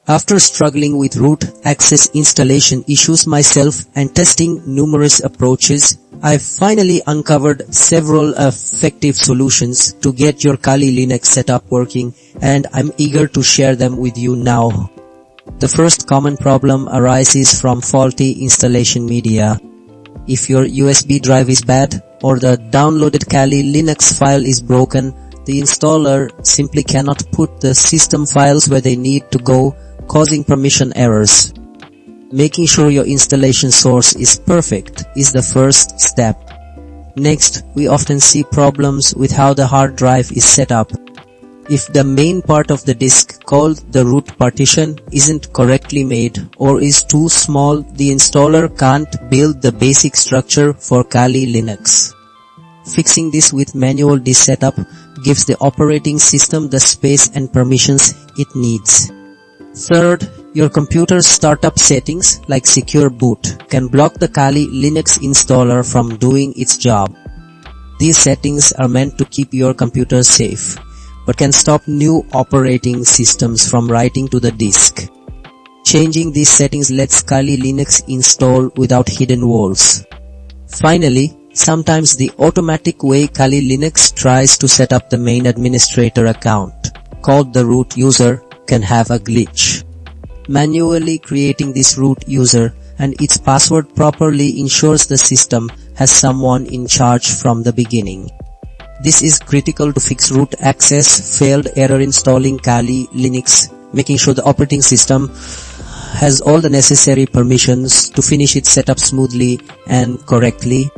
After struggling with root access installation issues myself and testing numerous approaches, I finally uncovered several effective solutions to get your Kali Linux setup working, and I'm eager to share them with you now. The first common problem arises from faulty installation media. If your USB drive is bad or the downloaded Kali Linux file is broken, the installer simply cannot put the system files where they need to go, causing permission errors. Making sure your installation source is perfect is the first step. Next, we often see problems with how the hard drive is set up. If the main part of the disk, called the root partition, isn't correctly made or is too small, the installer can't build the basic structure for Kali Linux. Fixing this with manual disk setup gives the operating system the space and permissions it needs. Third, your computer's startup settings, like secure boot, can block the Kali Linux installer from doing its job. These settings are meant to keep your computer safe, but can stop new operating systems from writing to the disk. Changing these settings lets Kali Linux install without hidden walls. Finally, sometimes the automatic way Kali Linux tries to set up the main administrator account, called the root user, can have a glitch. Manually creating this root user and its password properly ensures the system has someone in charge from the beginning. This is critical to fix root access, failed error installing Kali Linux, making sure the operating system has all the necessary permissions to finish its setup smoothly and correctly.